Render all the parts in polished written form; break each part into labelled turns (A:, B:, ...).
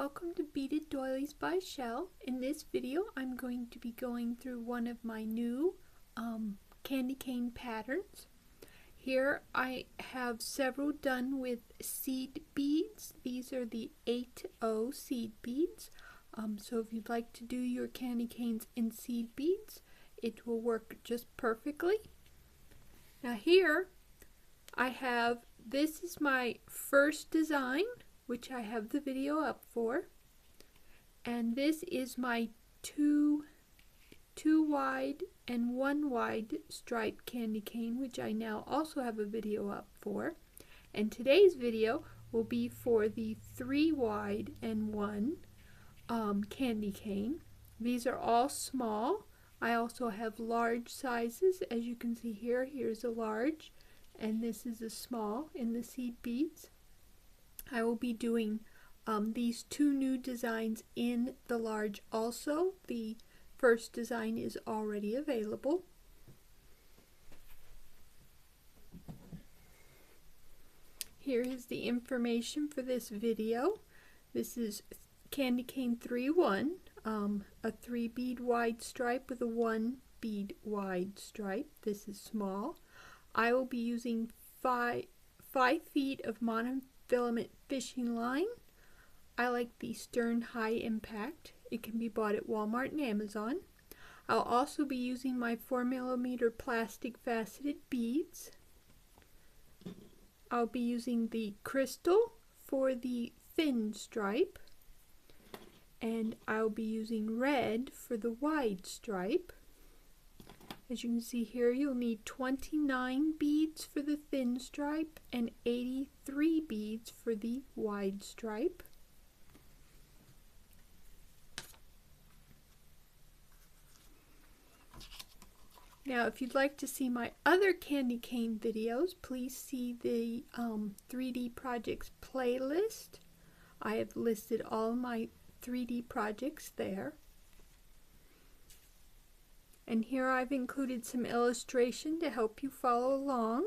A: Welcome to Beaded Doilies by Shell. In this video I'm going to be going through one of my new candy cane patterns. Here I have several done with seed beads. These are the 8-0 seed beads. So if you'd like to do your candy canes in seed beads, it will work just perfectly. Now here I have, this is my first design, which I have the video up for, and this is my two wide and 1 wide striped candy cane, which I now also have a video up for. And today's video will be for the 3 wide and 1 candy cane. These are all small. I also have large sizes, as you can see here. Here's a large, and this is a small in the seed beads. I will be doing these 2 new designs in the large also. The first design is already available. Here is the information for this video. This is Candy Cane 3-1, a 3 bead wide stripe with a 1 bead wide stripe. This is small. I will be using 5 feet of monofilament fishing line. I like the Stern High Impact. It can be bought at Walmart and Amazon. I'll also be using my 4mm plastic faceted beads. I'll be using the crystal for the thin stripe, and I'll be using red for the wide stripe. As you can see here, you'll need 29 beads for the thin stripe and 83 beads for the wide stripe. Now, if you'd like to see my other candy cane videos, please see the 3D projects playlist. I have listed all my 3D projects there. And here I've included some illustration to help you follow along.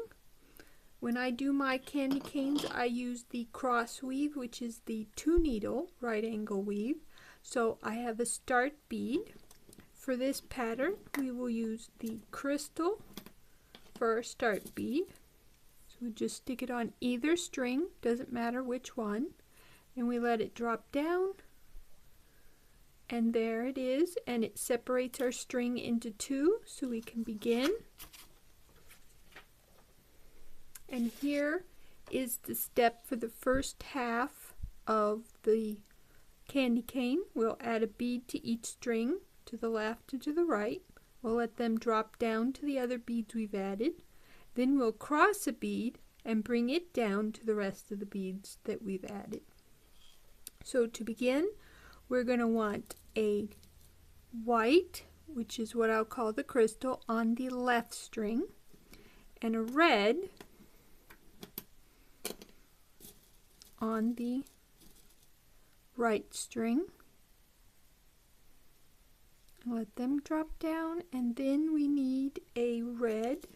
A: When I do my candy canes, I use the cross weave, which is the 2-needle right angle weave. So I have a start bead. For this pattern, we will use the crystal for our start bead. So we just stick it on either string, doesn't matter which one, and we let it drop down. And there it is, and it separates our string into 2 so we can begin. And here is the step for the first half of the candy cane. We'll add a bead to each string, to the left and to the right. We'll let them drop down to the other beads we've added. Then we'll cross a bead and bring it down to the rest of the beads that we've added. So to begin, we're going to want a white, which is what I'll call the crystal, on the left string, and a red on the right string. Let them drop down, and then we need a red,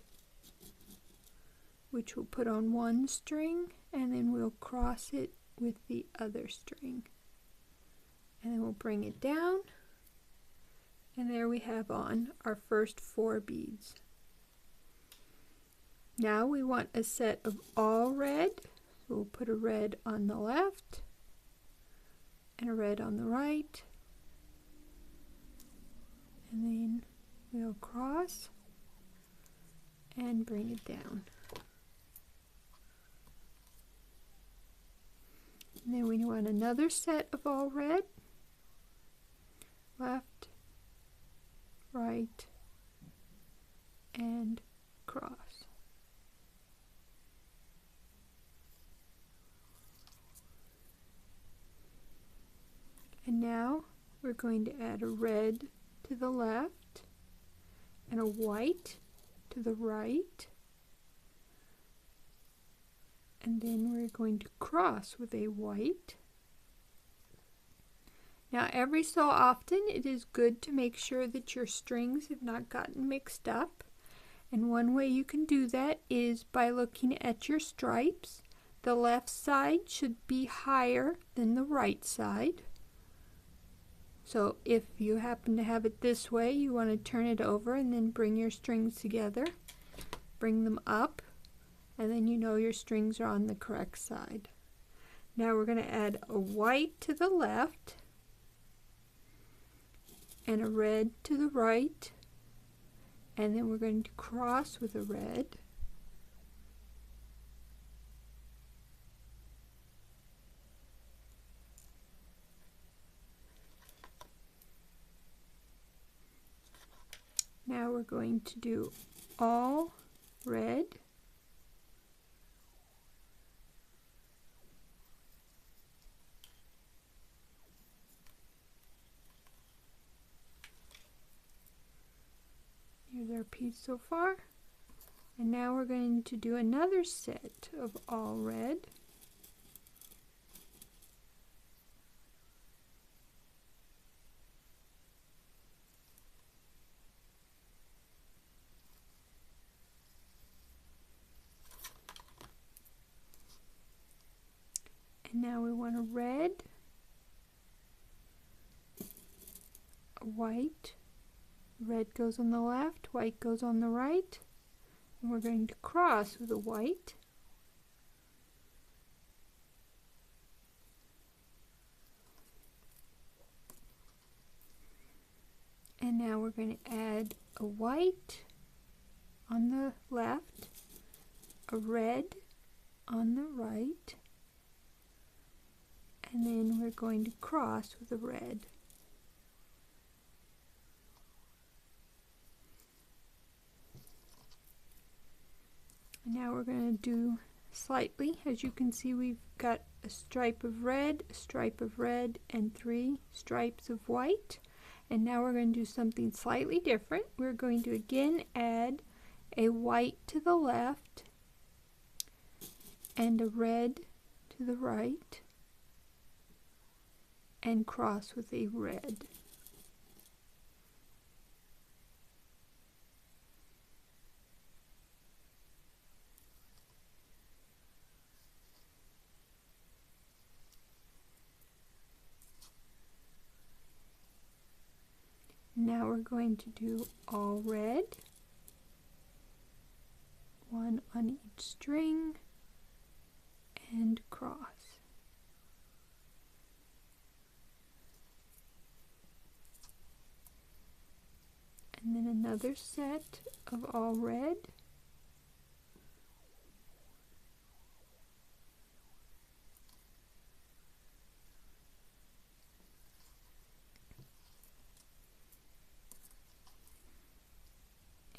A: which we'll put on one string, and then we'll cross it with the other string. And then we'll bring it down, and there we have on our first 4 beads. Now we want a set of all red, so we'll put a red on the left and a red on the right, and then we'll cross and bring it down. And then we want another set of all red, left, right, and cross. And now we're going to add a red to the left and a white to the right, and then we're going to cross with a white. Now every so often it is good to make sure that your strings have not gotten mixed up, and one way you can do that is by looking at your stripes. the left side should be higher than the right side. So if you happen to have it this way, you want to turn it over and then bring your strings together. Bring them up, and then you know your strings are on the correct side. Now we're going to add a white to the left and a red to the right, and then we're going to cross with a red. Now we're going to do all red, here's our piece so far, and now we're going to do another set of all red. And now we want a red, a white, red goes on the left, white goes on the right, and we're going to cross with a white. And now we're going to add a white on the left, a red on the right, and then we're going to cross with a red. And now we're going to do slightly, as you can see, we've got a stripe of red, a stripe of red, and 3 stripes of white. And now we're going to do something slightly different. We're going to again add a white to the left and a red to the right, and cross with a red. Now we're going to do all red, one on each string, and cross. And then another set of all red.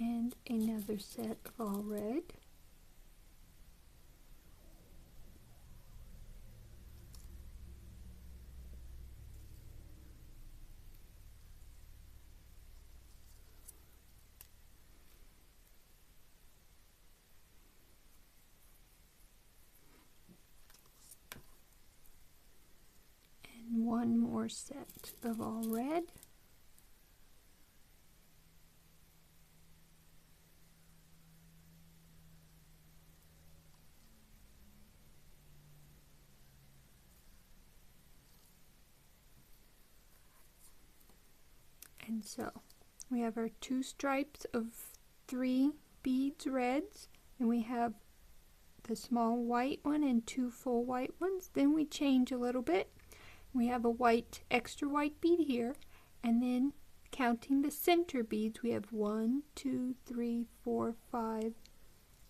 A: And another set of all red. And one more set of all red. And so we have our 2 stripes of 3 beads reds, and we have the small white one and 2 full white ones. Then we change a little bit. We have a white, extra white bead here, and then counting the center beads, we have 1, 2, 3, 4, 5,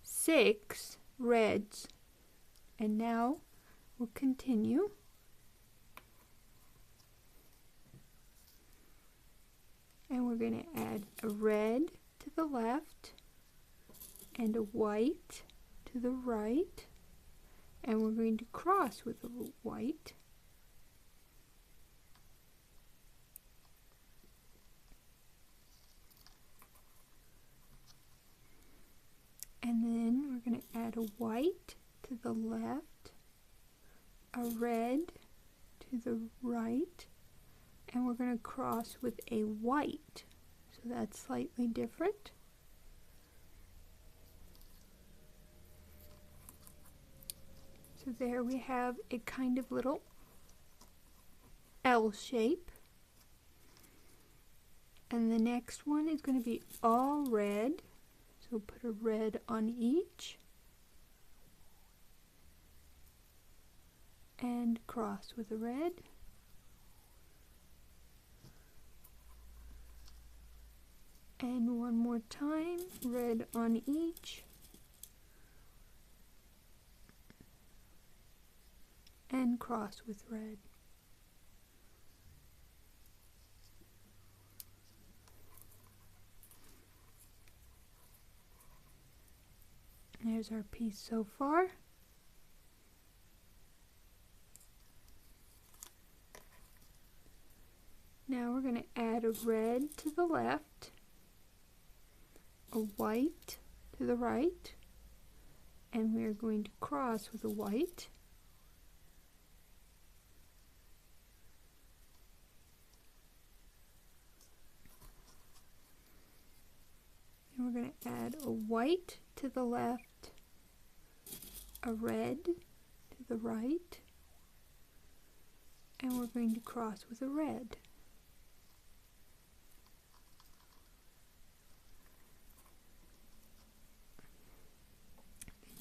A: 6 reds. And now we'll continue. And we're going to add a red to the left and a white to the right, and we're going to cross with a white. And then we're going to add a white to the left, a red to the right, and we're going to cross with a white, so that's slightly different. So So there we have a kind of little L shape. And the next one is going to be all red. So put a red on each. And cross with a red. And one more time, red on each. And cross with red. There's our piece so far. Now we're going to add a red to the left, a white to the right, and we're going to cross with a white. And we're going to add a white to the left, a red to the right, and we're going to cross with a red.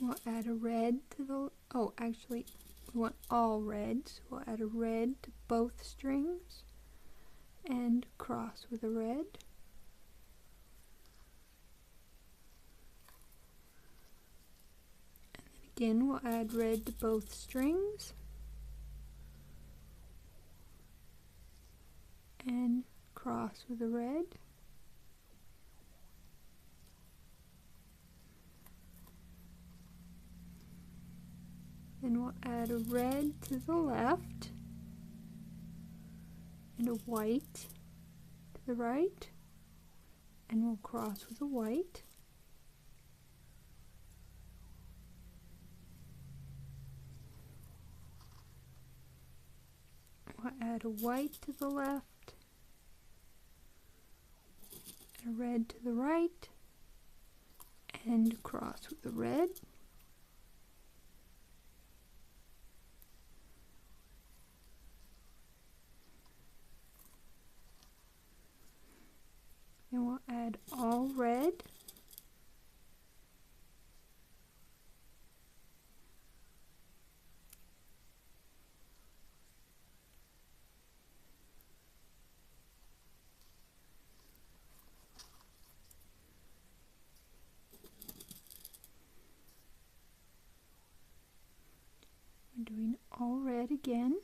A: We'll add a red to the, oh actually we want all red, so we'll add a red to both strings and cross with a red. And then again we'll add red to both strings and cross with a red. Then we'll add a red to the left and a white to the right, and we'll cross with a white. We'll add a white to the left, and a red to the right, and cross with a red. And we'll add all red. We're doing all red again.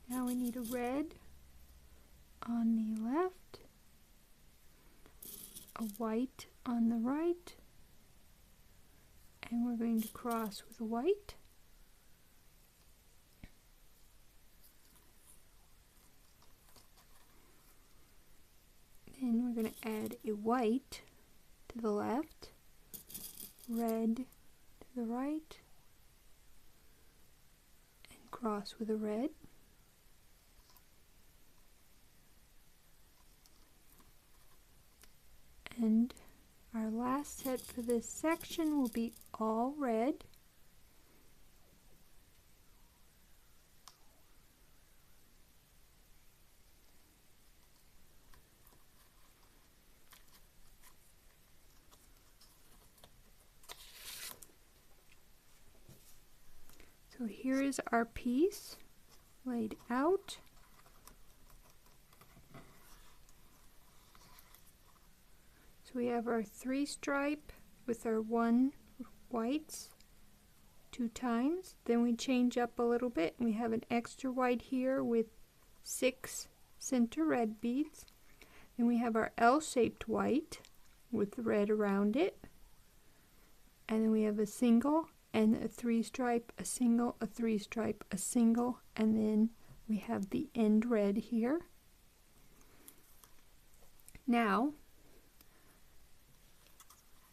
A: Now we need a red on the left, a white on the right, and we're going to cross with a white. Then we're going to add a white to the left, red to the right, and cross with a red. And our last set for this section will be all red. So here is our piece laid out. So we have our 3 stripe with our 1 whites 2 times. Then we change up a little bit and we have an extra white here with 6 center red beads. Then we have our L-shaped white with the red around it. And then we have a single and a 3 stripe, a single, a 3 stripe, a single, and then we have the end red here. Now,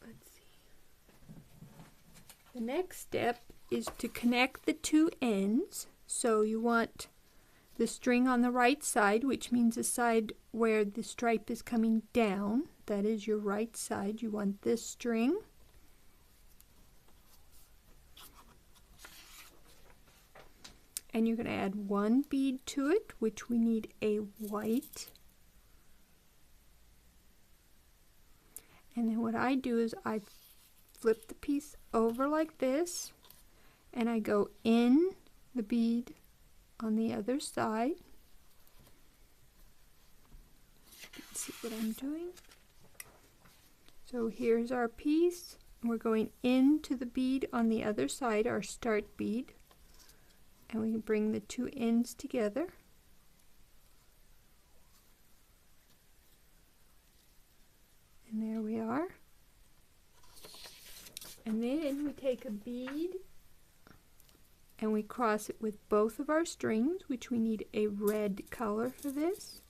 A: let's see. The next step is to connect the 2 ends. So you want the string on the right side, which means the side where the stripe is coming down. That is your right side. You want this string. And you're going to add one bead to it, which we need a white. And then what I do is I flip the piece over like this, and I go in the bead on the other side. You can see what I'm doing. So here's our piece. We're going into the bead on the other side, our start bead, and we bring the two ends together. And there we are. And then we take a bead and we cross it with both of our strings, which we need a red color for this.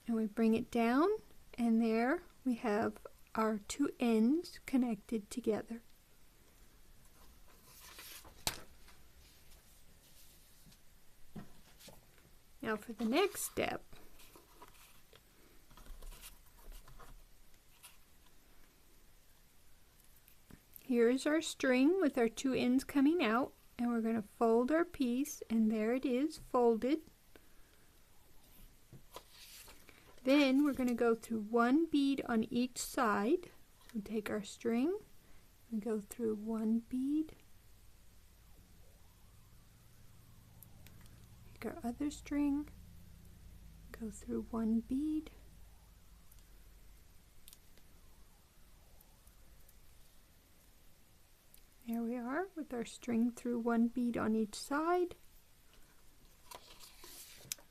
A: And we bring it down, and there we have our two ends connected together. Now for the next step, here is our string with our two ends coming out, and we're going to fold our piece, and there it is folded. Then we're going to go through one bead on each side. We take our string and go through one bead. Take our other string, go through one bead. There we are with our string through one bead on each side.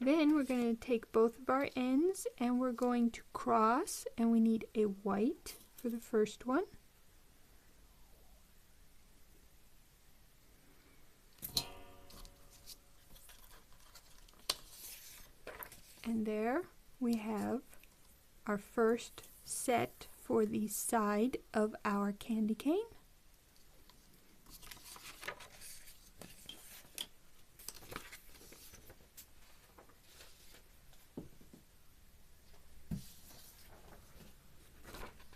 A: Then we're going to take both of our ends and we're going to cross, and we need a white for the first one. And there we have our first set for the side of our candy cane.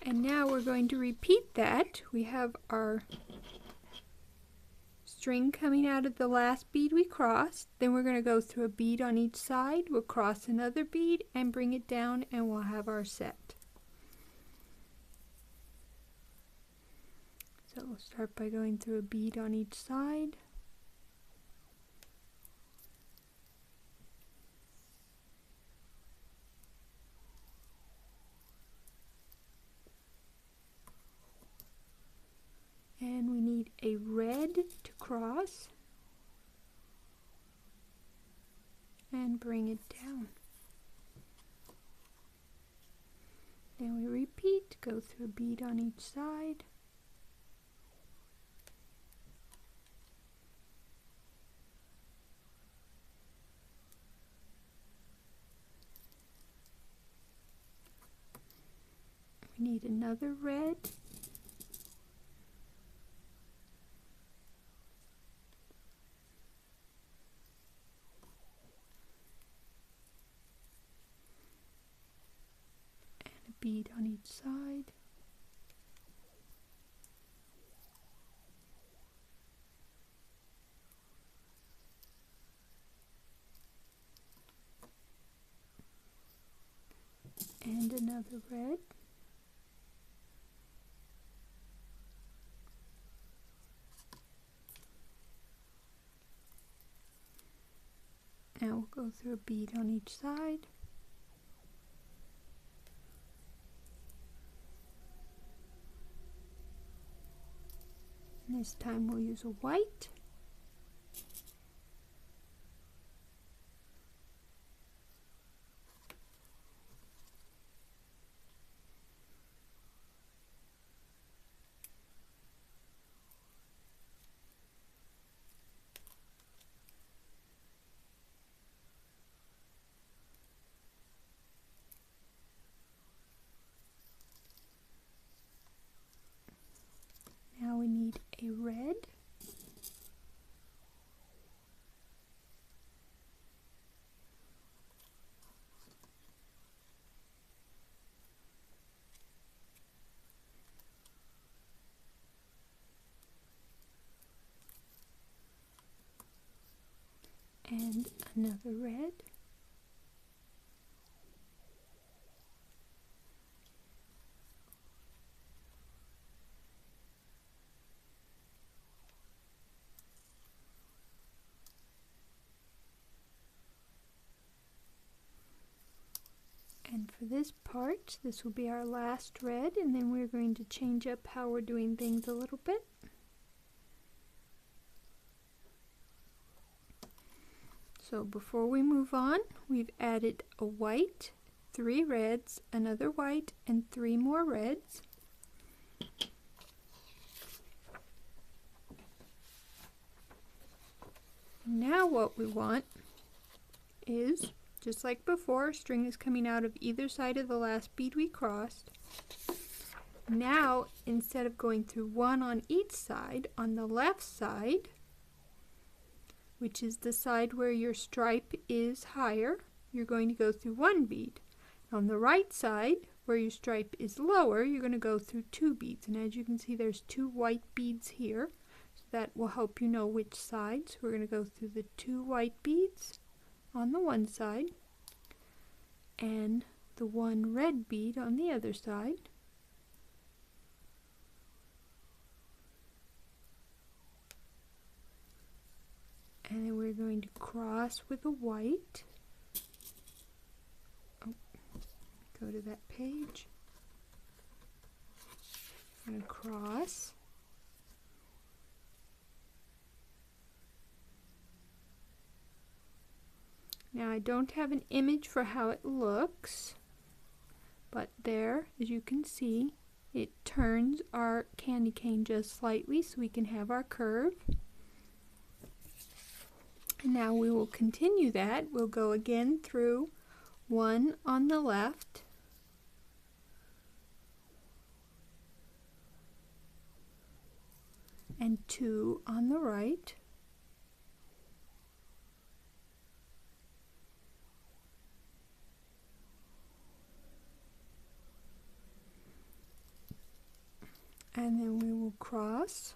A: And now we're going to repeat that. We have our string coming out of the last bead we crossed. Then we're going to go through a bead on each side. We'll cross another bead and bring it down, and we'll have our set. So we'll start by going through a bead on each side. And we need a red to cross and bring it down. Then we repeat, go through a bead on each side. We need another red. Bead on each side. And another red. Now we'll go through a bead on each side. This time we'll use a white. and another red. And for this part, this will be our last red, and then we're going to change up how we're doing things a little bit. So before we move on, we've added a white, 3 reds, another white, and 3 more reds. Now what we want is, just like before, string is coming out of either side of the last bead we crossed. Now, instead of going through 1 on each side, on the left side, which is the side where your stripe is higher, you're going to go through 1 bead. On the right side, where your stripe is lower, you're going to go through 2 beads. And as you can see, there's 2 white beads here. So that will help you know which side. So we're going to go through the 2 white beads on the one side and the 1 red bead on the other side. And then we're going to cross with a white. Oh, go to that page. I'm going to cross. Now I don't have an image for how it looks, but there, as you can see, it turns our candy cane just slightly so we can have our curve. And now we will continue that. We'll go again through 1 on the left, and 2 on the right. And then we will cross,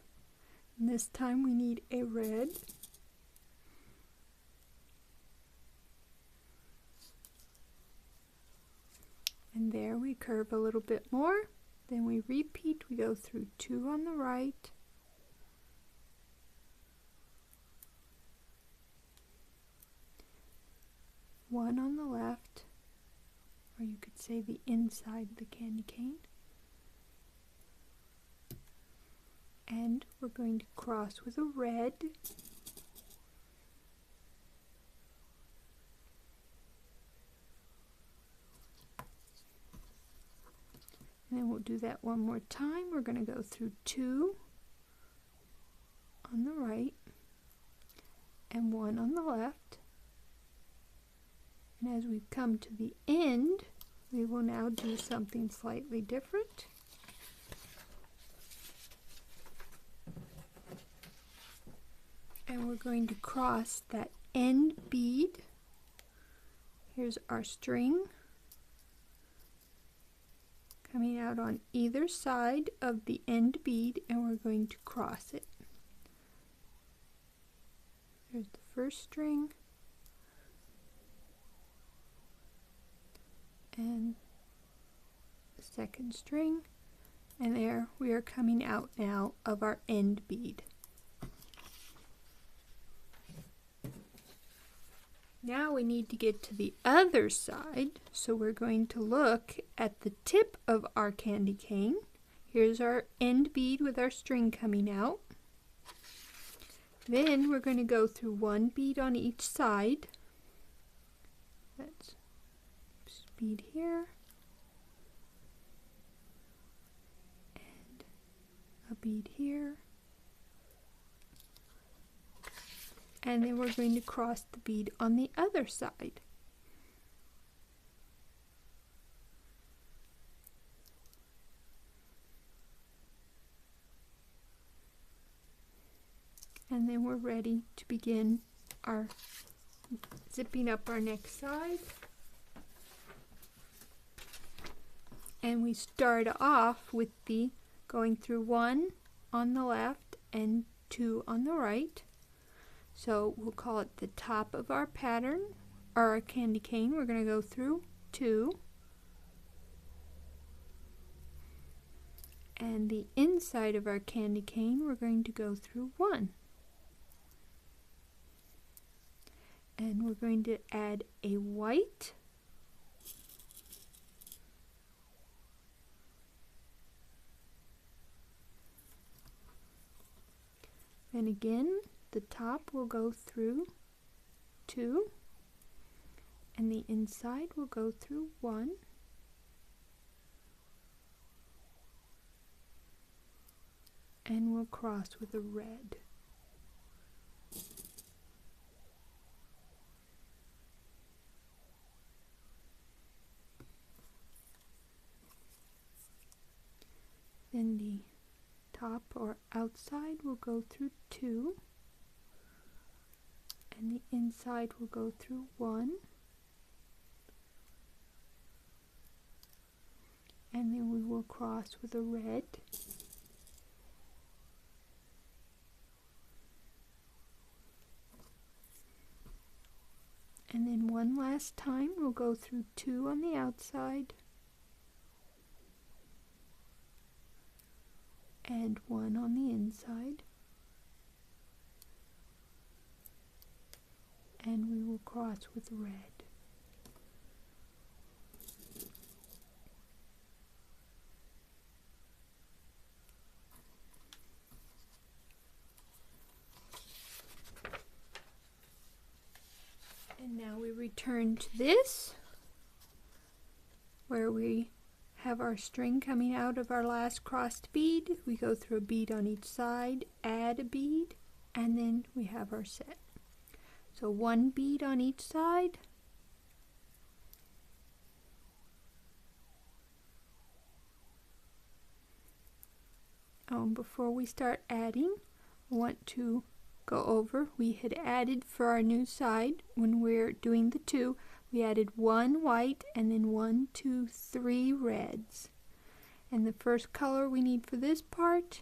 A: and this time we need a red. And there we curve a little bit more, then we repeat, we go through 2 on the right, one on the left, or you could say the inside of the candy cane. And we're going to cross with a red. And then we'll do that one more time. We're going to go through 2 on the right and 1 on the left. And as we come to the end, we will now do something slightly different. And we're going to cross that end bead. Here's our string coming out on either side of the end bead, and we're going to cross it. There's the first string and the second string, and there we are coming out now of our end bead. Now we need to get to the other side, so we're going to look at the tip of our candy cane. Here's our end bead with our string coming out. Then we're going to go through 1 bead on each side. That's bead here and a bead here. And then we're going to cross the bead on the other side. And then we're ready to begin our zipping up our next side. And we start off with the going through 1 on the left and 2 on the right. So we'll call it the top of our pattern, or our candy cane. We're going to go through 2. And the inside of our candy cane, we're going to go through 1. And we're going to add a white, and again the top will go through 2, and the inside will go through 1, and we'll cross with a red. Then the top or outside will go through 2, and the inside will go through 1, and then we will cross with a red. And then one last time we'll go through 2 on the outside and 1 on the inside, and we will cross with red. And now we return to this, where we have our string coming out of our last crossed bead. We go through a bead on each side, add a bead, and then we have our set. So 1 bead on each side, before we start adding, I want to go over, we had added for our new side, when we're doing the 2, we added 1 white and then 1, 2, 3 reds. And the first color we need for this part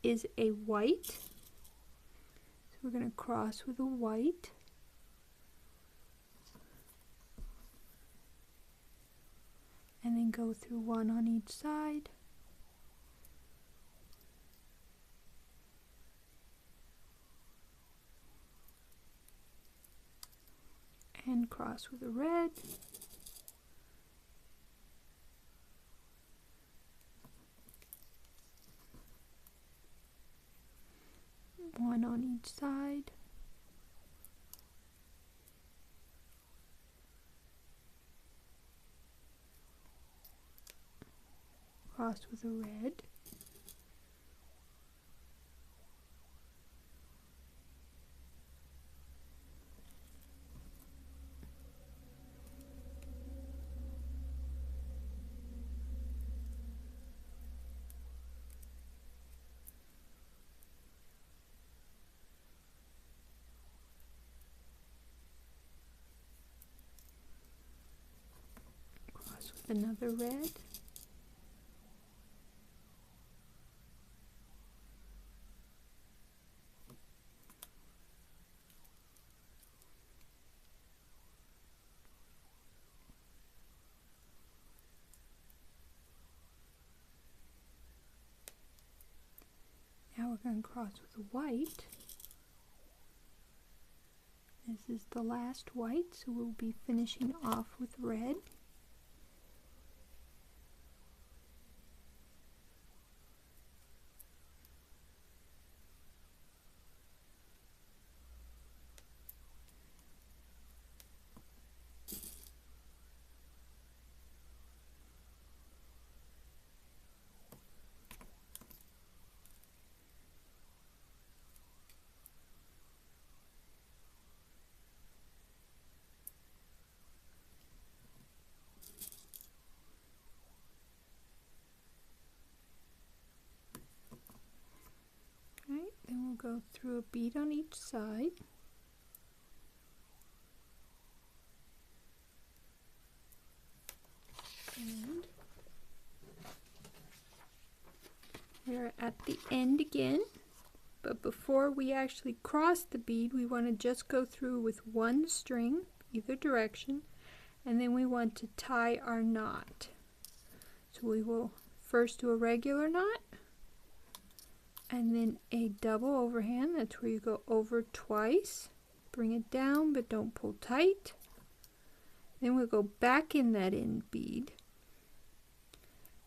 A: is a white. So we're going to cross with a white. And then go through 1 on each side. And cross with a red. One on each side. Cross with a red. With another red. Now we're going to cross with a white. This is the last white, so we'll be finishing off with red. Then we'll go through a bead on each side. And we're at the end again. But before we actually cross the bead, we want to just go through with one string, either direction, and then we want to tie our knot. So we will first do a regular knot, and then a double overhand. That's where you go over twice. Bring it down, but don't pull tight. Then we'll go back in that end bead,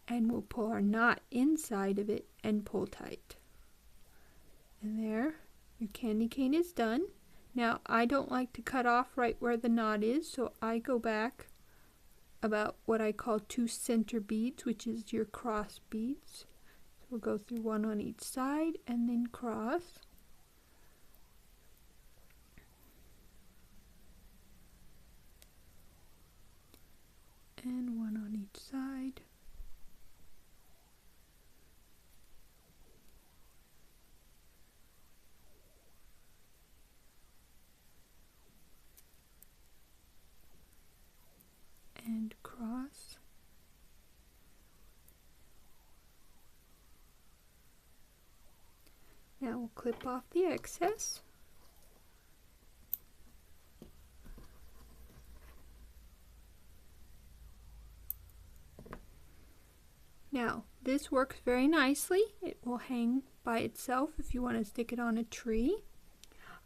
A: and we'll pull our knot inside of it and pull tight. And there, your candy cane is done. Now, I don't like to cut off right where the knot is, so I go back about what I call 2 center beads, which is your cross beads. So we'll go through one on each side and then cross. And one on each side. And cross. Now we'll clip off the excess. Now, this works very nicely. It will hang by itself if you want to stick it on a tree.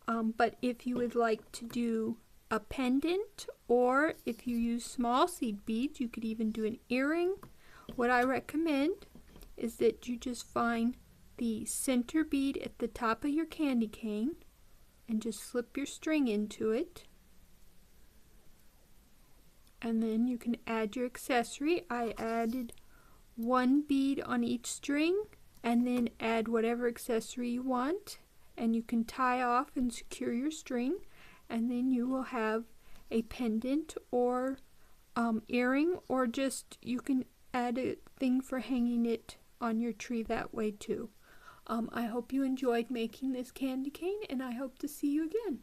A: But if you would like to do a pendant, or if you use small seed beads, you could even do an earring. What I recommend is that you just find the center bead at the top of your candy cane and just slip your string into it. And then you can add your accessory. I added 1 bead on each string, and then add whatever accessory you want, and you can tie off and secure your string, and then you will have a pendant or earring, or just you can add a thing for hanging it on your tree that way too. I hope you enjoyed making this candy cane, and I hope to see you again.